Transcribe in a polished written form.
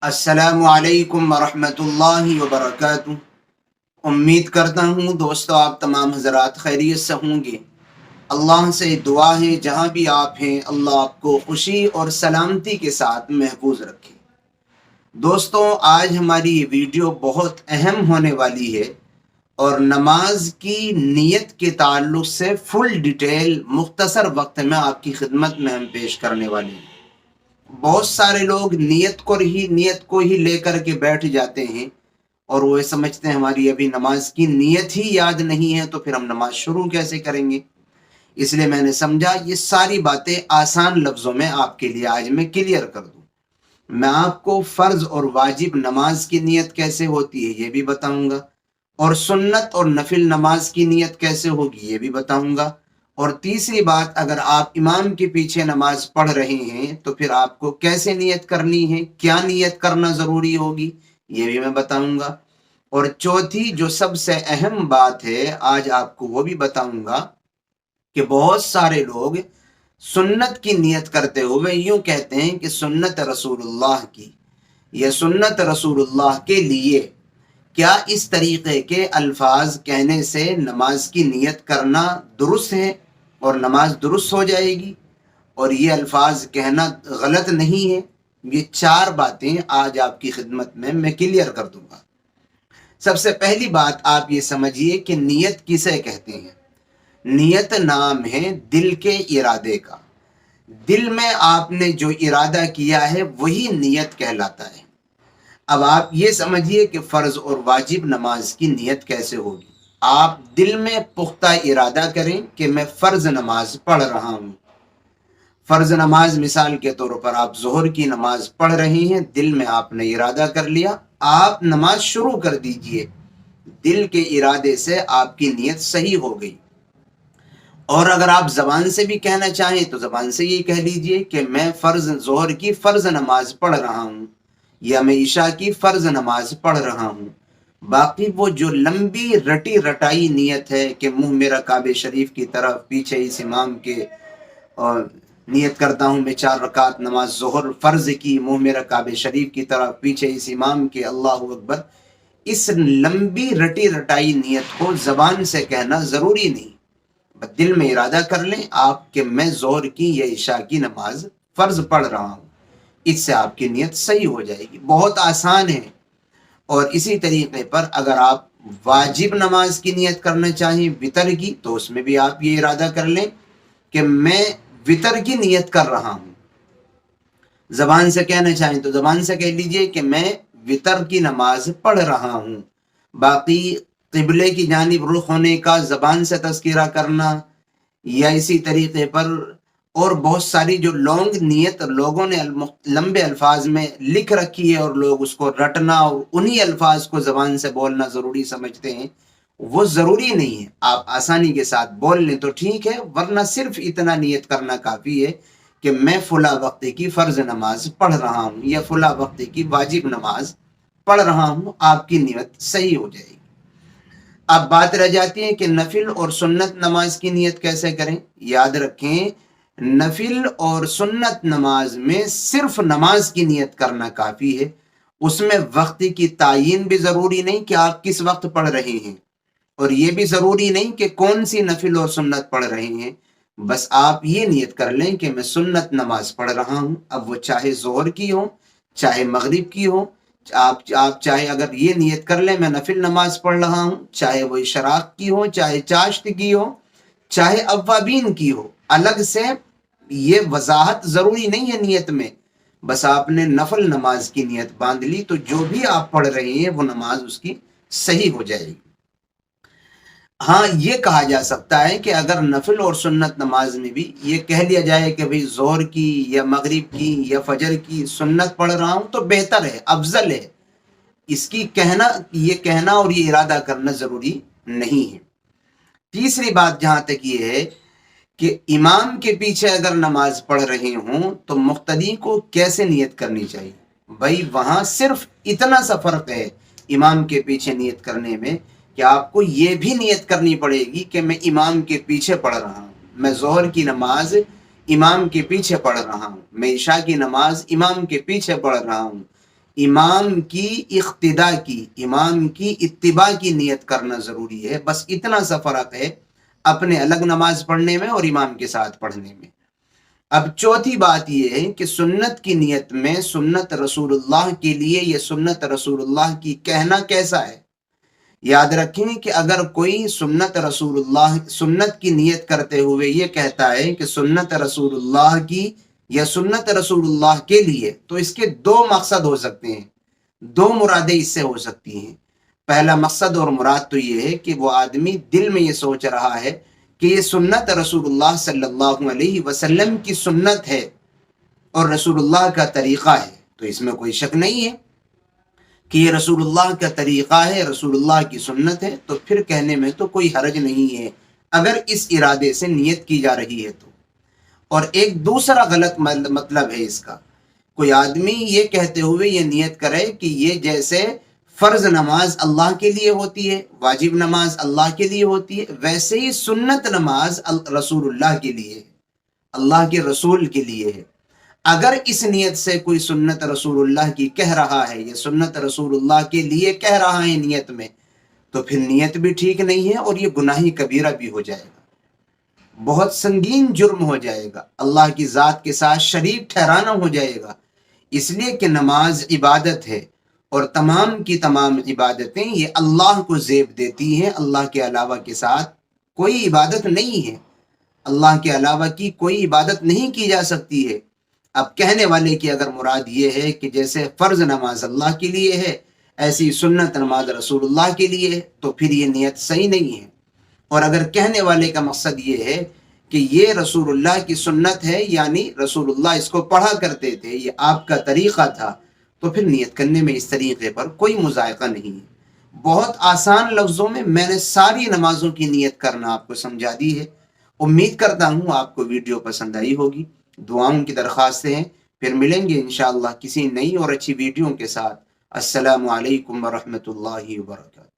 السلام علیکم ورحمۃ اللہ وبرکاتہ۔ امید کرتا ہوں دوستو آپ تمام حضرات خیریت سے ہوں گے۔ اللہ سے دعا ہے جہاں بھی آپ ہیں اللہ آپ کو خوشی اور سلامتی کے ساتھ محفوظ رکھے۔ دوستو آج ہماری یہ ویڈیو بہت اہم ہونے والی ہے اور نماز کی نیت کے تعلق سے فل ڈیٹیل مختصر وقت میں آپ کی خدمت میں ہم پیش کرنے والے ہیں۔ بہت سارے لوگ نیت کو ہی لے کر کے بیٹھ جاتے ہیں اور وہ سمجھتے ہیں ہماری ابھی نماز کی نیت ہی یاد نہیں ہے تو پھر ہم نماز شروع کیسے کریں گے۔ اس لیے میں نے سمجھا یہ ساری باتیں آسان لفظوں میں آپ کے لیے آج میں کلیئر کر دوں۔ میں آپ کو فرض اور واجب نماز کی نیت کیسے ہوتی ہے یہ بھی بتاؤں گا، اور سنت اور نفل نماز کی نیت کیسے ہوگی یہ بھی بتاؤں گا، اور تیسری بات اگر آپ امام کے پیچھے نماز پڑھ رہے ہیں تو پھر آپ کو کیسے نیت کرنی ہے، کیا نیت کرنا ضروری ہوگی یہ بھی میں بتاؤں گا، اور چوتھی جو سب سے اہم بات ہے آج آپ کو وہ بھی بتاؤں گا کہ بہت سارے لوگ سنت کی نیت کرتے ہوئے یوں کہتے ہیں کہ سنت رسول اللہ کی یا سنت رسول اللہ کے لیے۔ کیا اس طریقے کے الفاظ کہنے سے نماز کی نیت کرنا درست ہے اور نماز درست ہو جائے گی، اور یہ الفاظ کہنا غلط نہیں ہے؟ یہ چار باتیں آج آپ کی خدمت میں کلیئر کر دوں گا۔ سب سے پہلی بات آپ یہ سمجھیے کہ نیت کسے کہتے ہیں۔ نیت نام ہے دل کے ارادے کا۔ دل میں آپ نے جو ارادہ کیا ہے وہی نیت کہلاتا ہے۔ اب آپ یہ سمجھیے کہ فرض اور واجب نماز کی نیت کیسے ہوگی۔ آپ دل میں پختہ ارادہ کریں کہ میں فرض نماز پڑھ رہا ہوں۔ فرض نماز مثال کے طور پر آپ ظہر کی نماز پڑھ رہے ہیں، دل میں آپ نے ارادہ کر لیا، آپ نماز شروع کر دیجئے۔ دل کے ارادے سے آپ کی نیت صحیح ہو گئی۔ اور اگر آپ زبان سے بھی کہنا چاہیں تو زبان سے یہ کہہ لیجئے کہ میں ظہر کی فرض نماز پڑھ رہا ہوں یا میں عشاء کی فرض نماز پڑھ رہا ہوں۔ باقی وہ جو لمبی رٹی رٹائی نیت ہے کہ منہ میرا کعبہ شریف کی طرف، پیچھے اس امام کے، اور نیت کرتا ہوں میں 4 رکعت نماز ظہر فرض کی، منہ میرا کعبہ شریف کی طرف، پیچھے اس امام کے، اللہ اکبر، اس لمبی رٹی رٹائی نیت کو زبان سے کہنا ضروری نہیں۔ دل میں ارادہ کر لیں آپ کہ میں ظہر کی یا عشاء کی نماز فرض پڑھ رہا ہوں، اس سے آپ کی نیت صحیح ہو جائے گی۔ بہت آسان ہے۔ اور اسی طریقے پر اگر آپ واجب نماز کی نیت کرنا چاہیں وتر کی تو اس میں بھی آپ یہ ارادہ کر لیں کہ میں وتر کی نیت کر رہا ہوں۔ زبان سے کہنا چاہیں تو زبان سے کہہ لیجئے کہ میں وتر کی نماز پڑھ رہا ہوں۔ باقی قبلے کی جانب رخ ہونے کا زبان سے تذکرہ کرنا، یا اسی طریقے پر اور بہت ساری جو لانگ نیت لوگوں نے لمبے الفاظ میں لکھ رکھی ہے اور لوگ اس کو رٹنا اور انہی الفاظ کو زبان سے بولنا ضروری سمجھتے ہیں، وہ ضروری نہیں ہے۔ آپ آسانی کے ساتھ بول لیں تو ٹھیک ہے، ورنہ صرف اتنا نیت کرنا کافی ہے کہ میں فلاں وقت کی فرض نماز پڑھ رہا ہوں یا فلاں وقت کی واجب نماز پڑھ رہا ہوں، آپ کی نیت صحیح ہو جائے گی۔ اب بات رہ جاتی ہے کہ نفل اور سنت نماز کی نیت کیسے کریں۔ یاد رکھیں نفل اور سنت نماز میں صرف نماز کی نیت کرنا کافی ہے، اس میں وقت کی تعین بھی ضروری نہیں کہ آپ کس وقت پڑھ رہے ہیں، اور یہ بھی ضروری نہیں کہ کون سی نفل اور سنت پڑھ رہے ہیں۔ بس آپ یہ نیت کر لیں کہ میں سنت نماز پڑھ رہا ہوں، اب وہ چاہے ظہر کی ہو چاہے مغرب کی ہو۔ آپ چاہے اگر یہ نیت کر لیں میں نفل نماز پڑھ رہا ہوں، چاہے وہ اشراق کی ہو، چاہے چاشت کی ہو، چاہے اوابین کی ہو، الگ سے یہ وضاحت ضروری نہیں ہے نیت میں۔ بس آپ نے نفل نماز کی نیت باندھ لی تو جو بھی آپ پڑھ رہے ہیں وہ نماز اس کی صحیح ہو جائے گی۔ ہاں یہ کہا جا سکتا ہے کہ اگر نفل اور سنت نماز میں بھی یہ کہہ لیا جائے کہ بھئی ظہر کی یا مغرب کی یا فجر کی سنت پڑھ رہا ہوں تو بہتر ہے، افضل ہے، اس کی کہنا اور یہ ارادہ کرنا ضروری نہیں ہے۔ تیسری بات جہاں تک یہ ہے کہ امام کے پیچھے اگر نماز پڑھ رہے ہوں تو مقتدی کو کیسے نیت کرنی چاہیے۔ بھائی وہاں صرف اتنا سا فرق ہے امام کے پیچھے نیت کرنے میں کہ آپ کو یہ بھی نیت کرنی پڑے گی کہ میں امام کے پیچھے پڑھ رہا ہوں، میں ظہر کی نماز امام کے پیچھے پڑھ رہا ہوں، میں عشاء کی نماز امام کے پیچھے پڑھ رہا ہوں، امام کی اقتدا کی، امام کی اتباع کی نیت کرنا ضروری ہے، بس اتنا سا فرق ہے اپنے الگ نماز پڑھنے میں اور امام کے ساتھ پڑھنے میں۔ اب چوتھی بات یہ ہے کہ سنت کی نیت میں سنت رسول اللہ کے لیے یہ سنت رسول اللہ کی کہنا کیسا ہے؟ یاد رکھیں کہ اگر کوئی سنت رسول اللہ، سنت کی نیت کرتے ہوئے یہ کہتا ہے کہ سنت رسول اللہ کی یا سنت رسول اللہ کے لیے، تو اس کے دو مقصد ہو سکتے ہیں، دو مرادیں اس سے ہو سکتی ہیں۔ پہلا مقصد اور مراد تو یہ ہے کہ وہ آدمی دل میں یہ سوچ رہا ہے کہ یہ سنت رسول اللہ صلی اللہ علیہ وسلم کی سنت ہے اور رسول اللہ کا طریقہ ہے، تو اس میں کوئی شک نہیں ہے کہ یہ رسول اللہ کا طریقہ ہے، رسول اللہ کی سنت ہے، تو پھر کہنے میں تو کوئی حرج نہیں ہے اگر اس ارادے سے نیت کی جا رہی ہے تو۔ اور ایک دوسرا غلط مطلب ہے اس کا، کوئی آدمی یہ کہتے ہوئے یہ نیت کرے کہ یہ جیسے فرض نماز اللہ کے لیے ہوتی ہے، واجب نماز اللہ کے لیے ہوتی ہے، ویسے ہی سنت نماز رسول اللہ کے لیے ہے، اللہ کے رسول کے لیے ہے۔ اگر اس نیت سے کوئی سنت رسول اللہ کی کہہ رہا ہے، یہ سنت رسول اللہ کے لیے کہہ رہا ہے نیت میں، تو پھر نیت بھی ٹھیک نہیں ہے اور یہ گناہ کبیرہ بھی ہو جائے گا، بہت سنگین جرم ہو جائے گا، اللہ کی ذات کے ساتھ شریک ٹھہرانا ہو جائے گا۔ اس لیے کہ نماز عبادت ہے اور تمام کی تمام عبادتیں یہ اللہ کو زیب دیتی ہیں، اللہ کے علاوہ کے ساتھ کوئی عبادت نہیں ہے، اللہ کے علاوہ کی کوئی عبادت نہیں کی جا سکتی ہے۔ اب کہنے والے کی اگر مراد یہ ہے کہ جیسے فرض نماز اللہ کے لیے ہے ایسی سنت نماز رسول اللہ کے لیے ہے، تو پھر یہ نیت صحیح نہیں ہے۔ اور اگر کہنے والے کا مقصد یہ ہے کہ یہ رسول اللہ کی سنت ہے، یعنی رسول اللہ اس کو پڑھا کرتے تھے، یہ آپ کا طریقہ تھا، تو پھر نیت کرنے میں اس طریقے پر کوئی مذائقہ نہیں ہے۔ بہت آسان لفظوں میں میں نے ساری نمازوں کی نیت کرنا آپ کو سمجھا دی ہے۔ امید کرتا ہوں آپ کو ویڈیو پسند آئی ہوگی، دعاؤں کی درخواستیں ہیں، پھر ملیں گے انشاءاللہ کسی نئی اور اچھی ویڈیو کے ساتھ۔ السلام علیکم ورحمۃ اللہ وبرکاتہ۔